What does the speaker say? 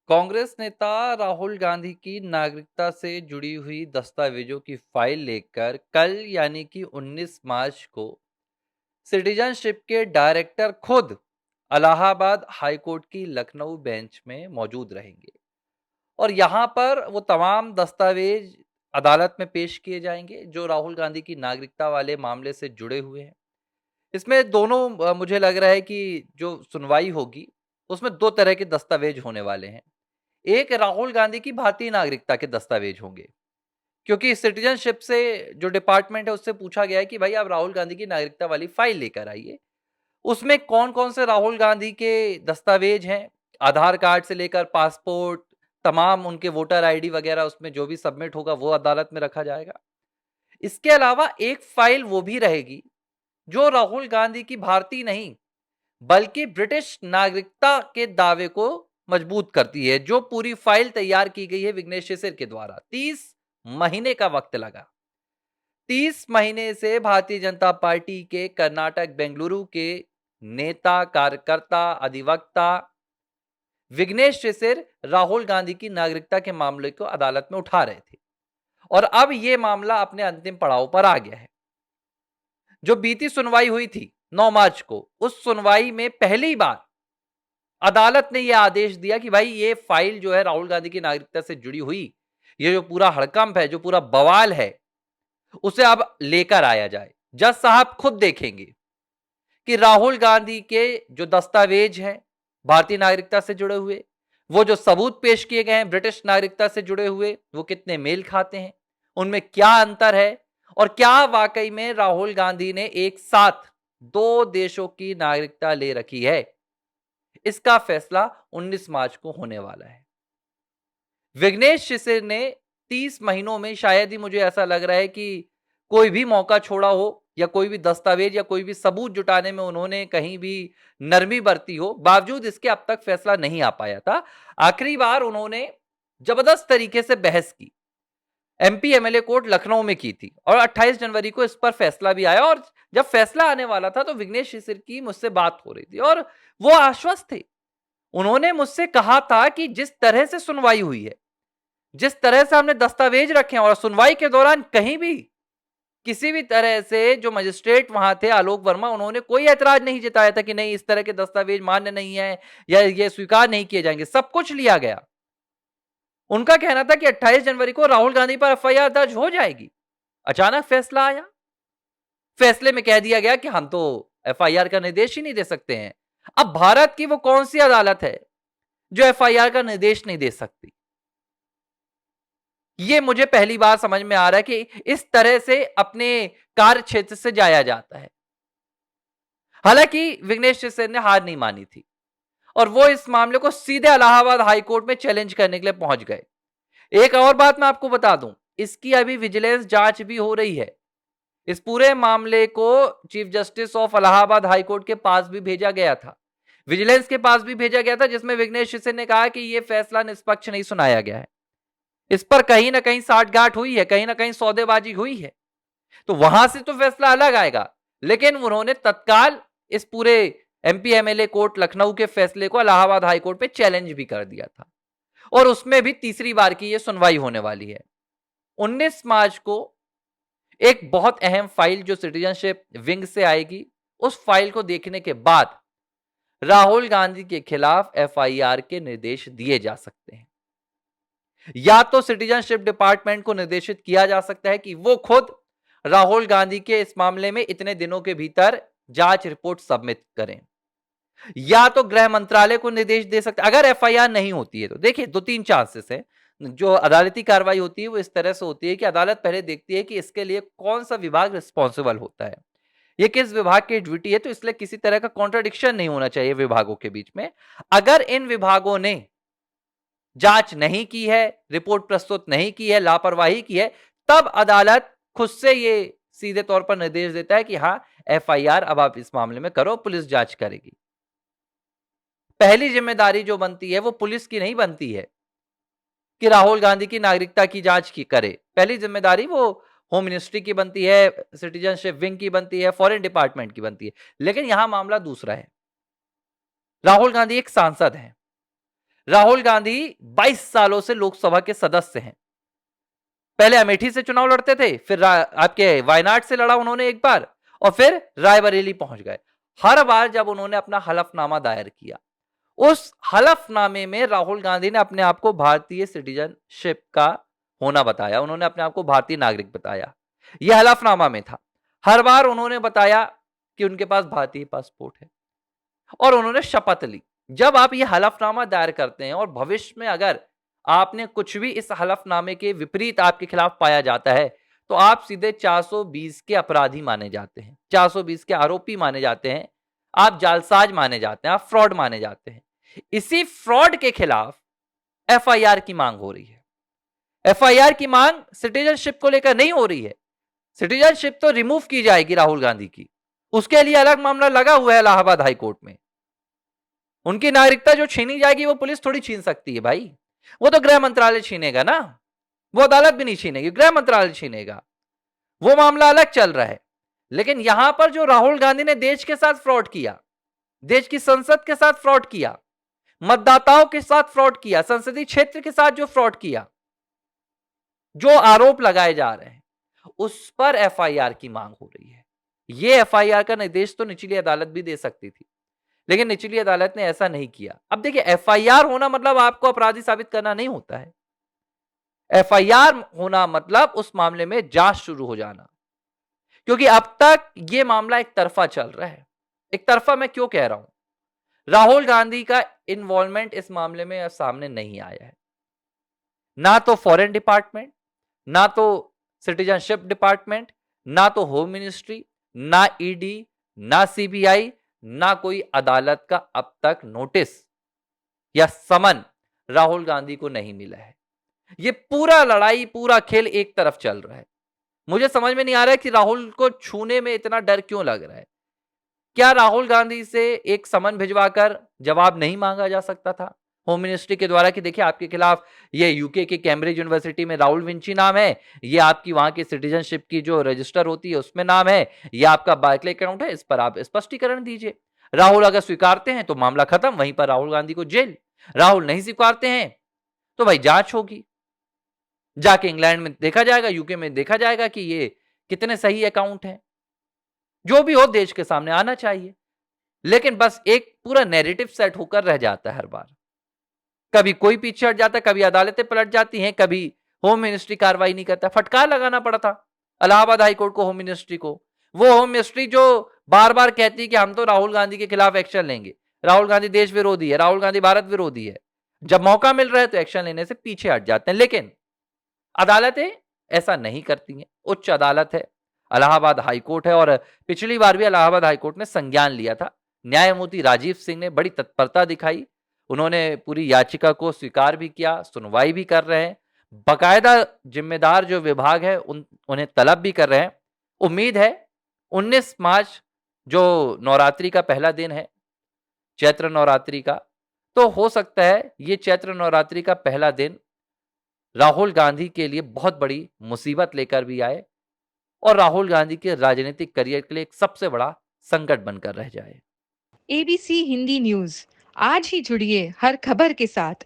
कांग्रेस नेता राहुल गांधी की नागरिकता से जुड़ी हुई दस्तावेजों की फाइल लेकर कल यानी कि 19 मार्च को सिटीजनशिप के डायरेक्टर खुद इलाहाबाद हाईकोर्ट की लखनऊ बेंच में मौजूद रहेंगे और यहां पर वो तमाम दस्तावेज अदालत में पेश किए जाएंगे जो राहुल गांधी की नागरिकता वाले मामले से जुड़े हुए हैं। इसमें दोनों मुझे लग रहा है कि जो सुनवाई होगी उसमें दो तरह के दस्तावेज होने वाले हैं। एक राहुल गांधी की भारतीय नागरिकता के दस्तावेज होंगे, क्योंकि सिटीजनशिप से जो डिपार्टमेंट है उससे पूछा गया है कि भाई आप राहुल गांधी की नागरिकता वाली फाइल लेकर आइए। उसमें कौन-कौन से राहुल गांधी के दस्तावेज हैं, आधार कार्ड से लेकर पासपोर्ट, तमाम उनके वोटर आईडी वगैरह उसमें जो भी सबमिट होगा वो अदालत में रखा जाएगा। इसके अलावा एक फाइल वो भी रहेगी जो राहुल गांधी की भारतीय नहीं बल्कि ब्रिटिश नागरिकता के दावे को मजबूत करती है, जो पूरी फाइल तैयार की गई है विग्नेश शिशिर के द्वारा। 30 महीने का वक्त लगा। 30 महीने से भारतीय जनता पार्टी के कर्नाटक बेंगलुरु के नेता, कार्यकर्ता, अधिवक्ता विग्नेश शिशिर राहुल गांधी की नागरिकता के मामले को अदालत में उठा रहे थे और अब यह मामला अपने अंतिम पड़ाव पर आ गया है। जो बीती सुनवाई हुई थी 9 मार्च को, उस सुनवाई में पहली बार अदालत ने यह आदेश दिया कि भाई ये फाइल जो है राहुल गांधी की नागरिकता से जुड़ी हुई, ये जो पूरा हड़कंप है, जो पूरा बवाल है, उसे अब लेकर आया जाए। जज साहब खुद देखेंगे कि राहुल गांधी के जो दस्तावेज हैं भारतीय नागरिकता से जुड़े हुए, वो जो सबूत पेश किए गए हैं ब्रिटिश नागरिकता से जुड़े हुए, वो कितने मेल खाते हैं, उनमें क्या अंतर है और क्या वाकई में राहुल गांधी ने एक साथ दो देशों की नागरिकता ले रखी है। इसका फैसला 19 मार्च को होने वाला है। विग्नेश शिशिर ने 30 महीनों में शायद ही, मुझे ऐसा लग रहा है कि कोई भी मौका छोड़ा हो या कोई भी दस्तावेज या कोई भी सबूत जुटाने में उन्होंने कहीं भी नरमी बरती हो, बावजूद इसके अब तक फैसला नहीं आ पाया था। आखिरी बार उन्होंने जबरदस्त तरीके से बहस की एमपी एमएलए कोर्ट लखनऊ में की थी और 28 जनवरी को इस पर फैसला भी आया। और जब फैसला आने वाला था तो विग्नेश शिशिर की मुझसे बात हो रही थी और वो आश्वस्त थे। उन्होंने मुझसे कहा था कि जिस तरह से सुनवाई हुई है, जिस तरह से हमने दस्तावेज रखे हैं और सुनवाई के दौरान कहीं भी किसी भी तरह से जो मजिस्ट्रेट वहां थे आलोक वर्मा, उन्होंने कोई ऐतराज नहीं जताया था कि नहीं इस तरह के दस्तावेज मान्य नहीं है या ये स्वीकार नहीं किए जाएंगे, सब कुछ लिया गया। उनका कहना था कि 28 जनवरी को राहुल गांधी पर एफआईआर दर्ज हो जाएगी। अचानक फैसला आया, फैसले में कह दिया गया कि हम तो एफआईआर का निर्देश ही नहीं दे सकते हैं। अब भारत की वो कौन सी अदालत है जो एफआईआर का निर्देश नहीं दे सकती? ये मुझे पहली बार समझ में आ रहा है कि इस तरह से अपने कार्य क्षेत्र से जाया जाता है। हालांकि विग्नेश शिवसेना ने हार नहीं मानी थी और वो इस मामले को सीधे इलाहाबाद हाईकोर्ट में चैलेंज करने के लिए पहुंच गए। एक और बात मैं आपको बता दूं, इसकी अभी विजिलेंस जांच भी हो रही है। इस पूरे मामले को chief justice of Allahabad high court के पास भी भेजा गया था, विजिलेंस के पास भी भेजा गया था, जिसमें विग्नेश शिवसेना ने कहा कि यह फैसला निष्पक्ष नहीं सुनाया गया है, इस पर कहीं ना कहीं साठगांठ हुई है, कहीं ना कहीं सौदेबाजी हुई है। तो वहां से तो फैसला अलग आएगा, लेकिन उन्होंने तत्काल इस पूरे एमपी एमएलए कोर्ट लखनऊ के फैसले को इलाहाबाद हाईकोर्ट पे चैलेंज भी कर दिया था और उसमें भी तीसरी बार की यह सुनवाई होने वाली है। 19 मार्च को एक बहुत अहम फाइल जो सिटीजनशिप विंग से आएगी, उस फाइल को देखने के बाद राहुल गांधी के खिलाफ एफआईआर के निर्देश दिए जा सकते हैं। या तो सिटीजनशिप डिपार्टमेंट को निर्देशित किया जा सकता है कि वो खुद राहुल गांधी के इस मामले में इतने दिनों के भीतर जांच रिपोर्ट सबमिट करें, या तो गृह मंत्रालय को निर्देश दे सकते। अगर एफआईआर नहीं होती है तो देखिए दो तीन चांसेस है। जो अदालती कार्रवाई होती है वो इस तरह से होती है कि अदालत पहले देखती है कि इसके लिए कौन सा विभाग रिस्पॉन्सिबल होता है, ये किस विभाग की ड्यूटी है, तो इसलिए किसी तरह का कॉन्ट्रडिक्शन नहीं होना चाहिए विभागों के बीच में। अगर इन विभागों ने जांच नहीं की है, रिपोर्ट प्रस्तुत नहीं की है, लापरवाही की है, तब अदालत खुद से ये सीधे तौर पर निर्देश देता है कि हां एफआईआर अब आप इस मामले में करो, पुलिस जांच करेगी। पहली जिम्मेदारी जो बनती है वो पुलिस की नहीं बनती है कि राहुल गांधी की नागरिकता की जांच की करे। पहली जिम्मेदारी वो होम मिनिस्ट्री की बनती है, सिटीजनशिप विंग की बनती है, फॉरेन डिपार्टमेंट की बनती है। लेकिन यहां मामला दूसरा है। राहुल गांधी एक सांसद हैं, राहुल गांधी 22 सालों से लोकसभा के सदस्य हैं। पहले अमेठी से चुनाव लड़ते थे, फिर आपके वायनाड से लड़ा उन्होंने एक बार, और फिर रायबरेली पहुंच गए। हर बार जब उन्होंने अपना हलफनामा दायर किया, उस हलफनामे में राहुल गांधी ने अपने आप को भारतीय सिटीजनशिप का होना बताया, उन्होंने अपने आप को भारतीय नागरिक बताया। यह हलफनामा में था। हर बार उन्होंने बताया कि उनके पास भारतीय पासपोर्ट है और उन्होंने शपथ ली। जब आप ये हलफनामा दायर करते हैं और भविष्य में अगर आपने कुछ भी इस हलफनामे के विपरीत आपके खिलाफ पाया जाता है, तो आप सीधे 420 के अपराधी माने जाते हैं, 420 के आरोपी माने जाते हैं, आप जालसाज माने जाते हैं, आप फ्रॉड माने जाते हैं। इसी फ्रॉड के खिलाफ एफआईआर की मांग हो रही है। एफआईआर की मांग सिटीजनशिप को लेकर नहीं हो रही है। सिटीजनशिप तो रिमूव की जाएगी राहुल गांधी की, उसके लिए अलग मामला लगा हुआ है इलाहाबाद हाईकोर्ट में। उनकी नागरिकता जो छीनी जाएगी वो पुलिस थोड़ी छीन सकती है भाई, वो तो गृह मंत्रालय छीनेगा ना, वो अदालत भी नहीं छीनेगी, गृह मंत्रालय छीनेगा। वो मामला अलग चल रहा है। लेकिन यहां पर जो राहुल गांधी ने देश के साथ फ्रॉड किया, देश की संसद के साथ फ्रॉड किया, मतदाताओं के साथ फ्रॉड किया, संसदीय क्षेत्र के साथ जो फ्रॉड किया, जो आरोप लगाए जा रहे हैं, उस पर एफआईआर की मांग हो रही है। यह एफआईआर का निर्देश तो निचली अदालत भी दे सकती थी, लेकिन निचली अदालत ने ऐसा नहीं किया। अब देखिए, एफआईआर होना मतलब आपको अपराधी साबित करना नहीं होता है। एफआईआर होना मतलब उस मामले में जांच शुरू हो जाना, क्योंकि अब तक यह मामला एक तरफा चल रहा है। एक तरफा मैं क्यों कह रहा हूं? राहुल गांधी का इन्वॉल्वमेंट इस मामले में सामने नहीं आया है। ना तो फॉरेन डिपार्टमेंट, ना तो सिटीजनशिप डिपार्टमेंट, ना तो होम मिनिस्ट्री, ना ईडी, ना सीबीआई, ना कोई अदालत का अब तक नोटिस या समन राहुल गांधी को नहीं मिला है। यह पूरा लड़ाई, पूरा खेल एक तरफ चल रहा है। मुझे समझ में नहीं आ रहा है कि राहुल को छूने में इतना डर क्यों लग रहा है। क्या राहुल गांधी से एक समन भिजवाकर जवाब नहीं मांगा जा सकता था होम मिनिस्ट्री के द्वारा कि देखिए, आपके खिलाफ ये यूके के कैम्ब्रिज यूनिवर्सिटी में राहुल विंची नाम है, ये आपकी वहां की सिटीजनशिप की जो रजिस्टर होती है उसमें नाम है, ये आपका बार्कले अकाउंट है, इस पर आप स्पष्टीकरण दीजिए। राहुल अगर स्वीकारते हैं तो मामला खत्म, वहीं पर राहुल गांधी को जेल। राहुल नहीं स्वीकारते हैं तो भाई जांच होगी, जाके इंग्लैंड में देखा जाएगा, यूके में देखा जाएगा कि ये कितने सही अकाउंट है। जो भी हो देश के सामने आना चाहिए। लेकिन बस एक पूरा नैरेटिव सेट होकर रह जाता है हर बार। कभी कोई पीछे हट जाता है, कभी अदालतें पलट जाती हैं, कभी होम मिनिस्ट्री कार्रवाई नहीं करता। फटकार लगाना पड़ा था इलाहाबाद हाईकोर्ट को, होम मिनिस्ट्री को। वो होम मिनिस्ट्री जो बार बार कहती है कि हम तो राहुल गांधी के खिलाफ एक्शन लेंगे, राहुल गांधी देश विरोधी है, राहुल गांधी भारत विरोधी है। जब मौका मिल रहा है तो एक्शन लेने से पीछे हट जाते हैं। लेकिन अदालतें ऐसा नहीं करती हैं। उच्च अदालत है, इलाहाबाद हाईकोर्ट है, और पिछली बार भी इलाहाबाद हाईकोर्ट ने संज्ञान लिया था। न्यायमूर्ति राजीव सिंह ने बड़ी तत्परता दिखाई, उन्होंने पूरी याचिका को स्वीकार भी किया, सुनवाई भी कर रहे हैं। बकायदा जिम्मेदार जो विभाग है उन्हें तलब भी कर रहे हैं। उम्मीद है 19 मार्च जो नवरात्रि का पहला दिन है, चैत्र नवरात्रि का, तो हो सकता है ये चैत्र नवरात्रि का पहला दिन राहुल गांधी के लिए बहुत बड़ी मुसीबत लेकर भी आए और राहुल गांधी के राजनीतिक करियर के लिए एक सबसे बड़ा संकट बनकर रह जाए। एबीसी हिंदी न्यूज, आज ही जुड़िए हर खबर के साथ।